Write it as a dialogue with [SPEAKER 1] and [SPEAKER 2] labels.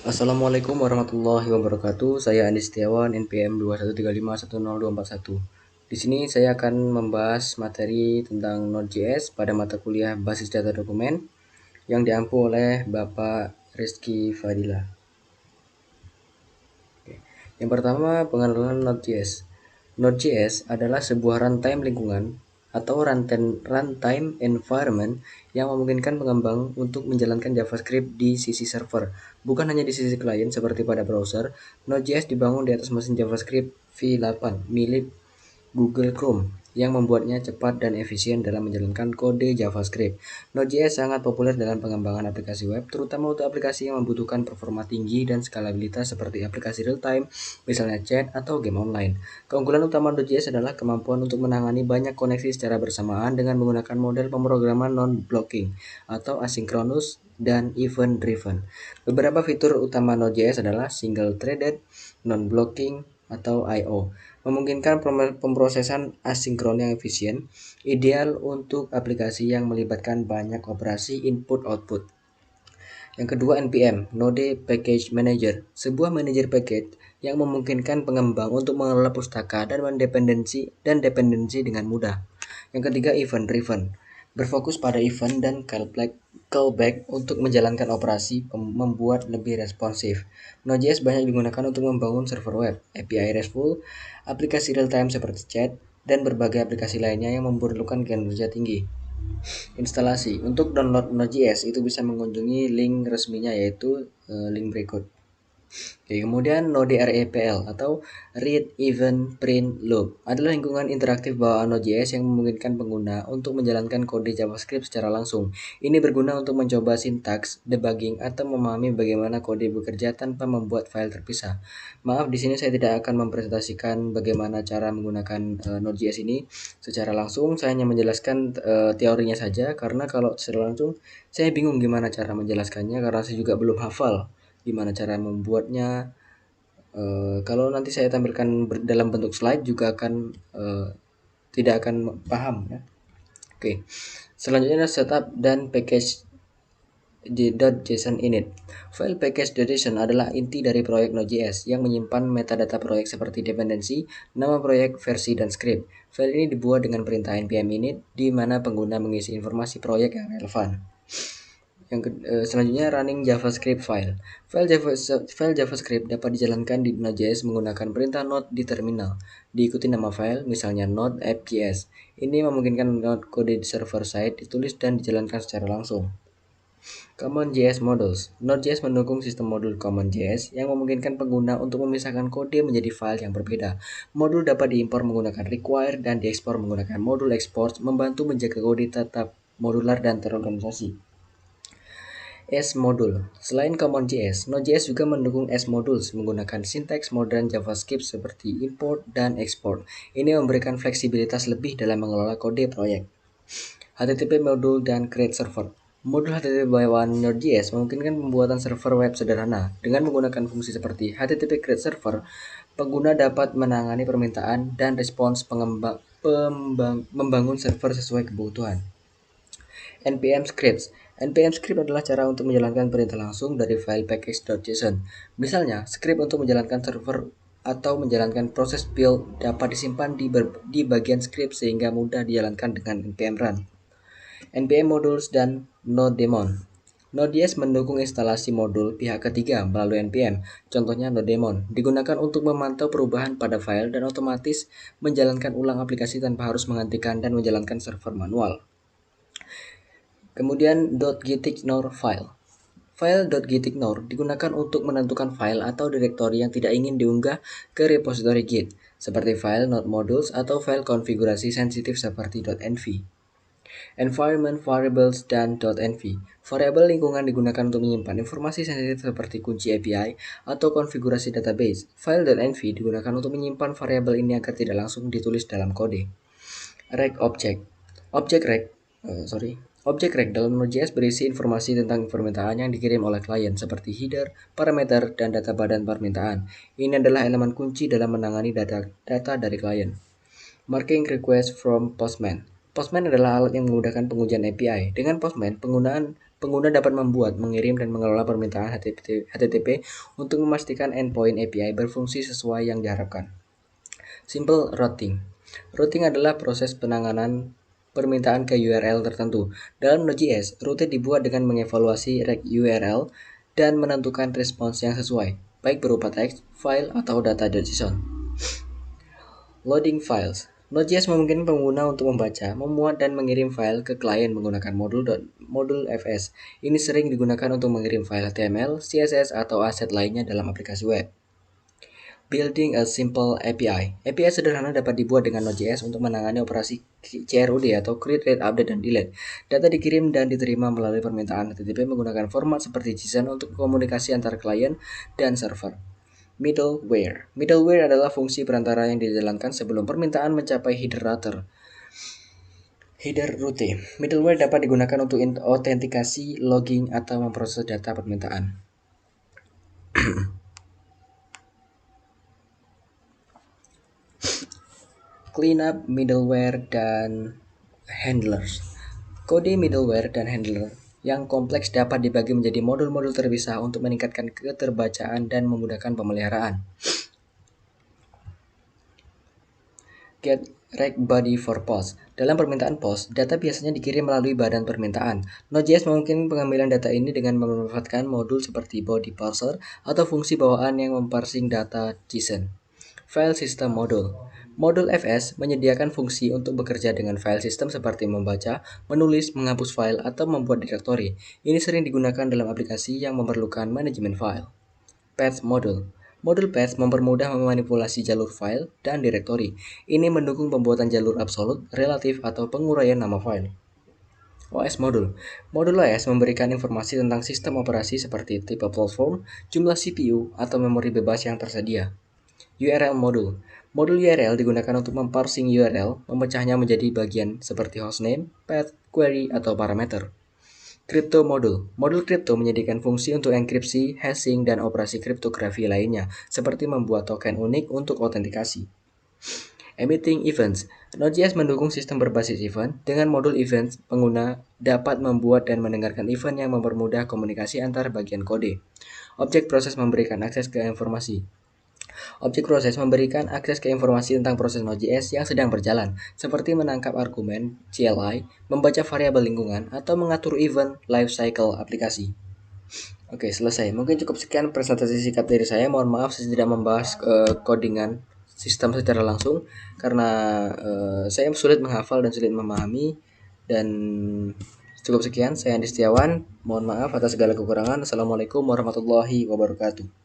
[SPEAKER 1] Assalamualaikum warahmatullahi wabarakatuh. Saya Andi Setiawan, NPM 213510241. Di sini saya akan membahas materi tentang Node.js pada mata kuliah Basis Data Dokumen yang diampu oleh Bapak Rizky Fadila. Yang pertama, pengenalan Node.js. Node.js adalah sebuah runtime lingkungan atau runtime environment yang memungkinkan pengembang untuk menjalankan JavaScript di sisi server, bukan hanya di sisi klien seperti pada browser. Node.js dibangun di atas mesin JavaScript v8 milik Google Chrome yang membuatnya cepat dan efisien dalam menjalankan kode JavaScript. Node.js sangat populer dalam pengembangan aplikasi web, terutama untuk aplikasi yang membutuhkan performa tinggi dan skalabilitas seperti aplikasi real-time, misalnya chat atau game online. Keunggulan utama Node.js adalah kemampuan untuk menangani banyak koneksi secara bersamaan dengan menggunakan model pemrograman non-blocking atau asynchronous dan event-driven. Beberapa fitur utama Node.js adalah single-threaded, non-blocking, atau I/O, memungkinkan pemrosesan asinkron yang efisien, ideal untuk aplikasi yang melibatkan banyak operasi input-output. Yang kedua, NPM, Node Package Manager, sebuah manajer package yang memungkinkan pengembang untuk mengelola pustaka dan dependensi dengan mudah. Yang ketiga, Event Driven, berfokus pada event dan callback untuk menjalankan operasi membuat lebih responsif. Node.js banyak digunakan untuk membangun server web, API RESTful, aplikasi real-time seperti chat, dan berbagai aplikasi lainnya yang memerlukan kinerja tinggi. Instalasi untuk download Node.js itu bisa mengunjungi link resminya, yaitu link berikut. Oke, kemudian Node REPL atau Read Event Print Loop adalah lingkungan interaktif bawaan Node.js yang memungkinkan pengguna untuk menjalankan kode JavaScript secara langsung. Ini berguna untuk mencoba sintaks, debugging, atau memahami bagaimana kode bekerja tanpa membuat file terpisah. Maaf, di sini saya tidak akan mempresentasikan bagaimana cara menggunakan Node.js ini secara langsung. Saya hanya menjelaskan teorinya saja, karena kalau secara langsung saya bingung gimana cara menjelaskannya karena saya juga belum hafal gimana cara membuatnya. Kalau nanti saya tampilkan dalam bentuk slide juga akan tidak akan paham ya. Oke. Selanjutnya setup dan package di .json init. File package.json adalah inti dari proyek Node.js yang menyimpan metadata proyek seperti dependensi, nama proyek, versi, dan script. File ini dibuat dengan perintah npm init di mana pengguna mengisi informasi proyek yang relevan. Selanjutnya running JavaScript file. File JavaScript dapat dijalankan di Node.js menggunakan perintah node di terminal. Diikuti nama file, misalnya node app.js. Ini memungkinkan node kode di server side ditulis dan dijalankan secara langsung. CommonJS Modules. Node.js mendukung sistem modul CommonJS yang memungkinkan pengguna untuk memisahkan kode menjadi file yang berbeda. Modul dapat diimpor menggunakan require dan diekspor menggunakan modul export, membantu menjaga kode tetap modular dan terorganisasi. S-Module. Selain CommonJS, Node.js juga mendukung S-Modules menggunakan sintaks modern JavaScript seperti import dan export. Ini memberikan fleksibilitas lebih dalam mengelola kode proyek. HTTP Module dan Create Server. Modul HTTP bawaan Node.js memungkinkan pembuatan server web sederhana. Dengan menggunakan fungsi seperti HTTP Create Server, pengguna dapat menangani permintaan dan respons membangun server sesuai kebutuhan. npm scripts. npm script adalah cara untuk menjalankan perintah langsung dari file package.json. Misalnya, script untuk menjalankan server atau menjalankan proses build dapat disimpan di bagian script sehingga mudah dijalankan dengan npm run. npm modules dan nodemon. Node.js mendukung instalasi modul pihak ketiga melalui npm, contohnya nodemon, digunakan untuk memantau perubahan pada file dan otomatis menjalankan ulang aplikasi tanpa harus menghentikan dan menjalankan server manual. Kemudian .gitignore file. File .gitignore digunakan untuk menentukan file atau direktori yang tidak ingin diunggah ke repositori Git, seperti file node modules atau file konfigurasi sensitif seperti .env. Environment variables dan .env. Variabel lingkungan digunakan untuk menyimpan informasi sensitif seperti kunci API atau konfigurasi database. File .env digunakan untuk menyimpan variabel ini agar tidak langsung ditulis dalam kode. Rect object. Objek rect dalam Node.js berisi informasi tentang permintaan yang dikirim oleh klien seperti header, parameter, dan data badan permintaan. Ini adalah elemen kunci dalam menangani data dari klien. Marking request from Postman. Postman adalah alat yang memudahkan pengujian API. Dengan Postman, Pengguna dapat membuat, mengirim, dan mengelola permintaan HTTP untuk memastikan endpoint API berfungsi sesuai yang diharapkan. Simple routing. Routing adalah proses penanganan permintaan ke URL tertentu. Dalam Node.js, rute dibuat dengan mengevaluasi rect URL dan menentukan respons yang sesuai, baik berupa teks, file, atau data.json. Loading files. Node.js memungkinkan pengguna untuk membaca, memuat, dan mengirim file ke klien menggunakan modul FS. Ini sering digunakan untuk mengirim file HTML, CSS, atau aset lainnya dalam aplikasi web. Building a simple API. API sederhana dapat dibuat dengan Node.js untuk menangani operasi CRUD atau Create, Read, Update, dan Delete. Data dikirim dan diterima melalui permintaan HTTP menggunakan format seperti JSON untuk komunikasi antar klien dan server. Middleware. Middleware adalah fungsi perantara yang dijalankan sebelum permintaan mencapai header route. Middleware dapat digunakan untuk autentikasi, logging, atau memproses data permintaan. Cleanup middleware dan handlers. Kode middleware dan handler yang kompleks dapat dibagi menjadi modul-modul terpisah untuk meningkatkan keterbacaan dan memudahkan pemeliharaan. Get rect body for post. Dalam permintaan post, data biasanya dikirim melalui badan permintaan. Node.js memungkinkan pengambilan data ini dengan memanfaatkan modul seperti body parser atau fungsi bawaan yang memparsing data JSON. File System Module. Modul FS menyediakan fungsi untuk bekerja dengan file sistem seperti membaca, menulis, menghapus file, atau membuat direktori. Ini sering digunakan dalam aplikasi yang memerlukan manajemen file. Path Module. Modul path mempermudah memanipulasi jalur file dan direktori. Ini mendukung pembuatan jalur absolut, relatif, atau penguraian nama file. OS Module. Modul OS memberikan informasi tentang sistem operasi seperti tipe platform, jumlah CPU, atau memori bebas yang tersedia. URL Module. Modul URL digunakan untuk memparsing URL, memecahnya menjadi bagian seperti hostname, path, query, atau parameter. Crypto Module. Modul kripto menyediakan fungsi untuk enkripsi, hashing, dan operasi kriptografi lainnya, seperti membuat token unik untuk autentikasi. Emitting Events. Node.js mendukung sistem berbasis event. Dengan modul events, pengguna dapat membuat dan mendengarkan event yang mempermudah komunikasi antar bagian kode. Objek proses memberikan akses ke informasi. Objek proses memberikan akses ke informasi tentang proses Node.js yang sedang berjalan, seperti menangkap argumen, CLI, membaca variabel lingkungan, atau mengatur event lifecycle aplikasi. Oke, selesai. Mungkin cukup sekian presentasi singkat dari saya. Mohon maaf saya tidak membahas codingan sistem secara langsung karena saya sulit menghafal dan sulit memahami. Dan cukup sekian, saya Andi Setiawan. Mohon maaf atas segala kekurangan. Assalamualaikum warahmatullahi wabarakatuh.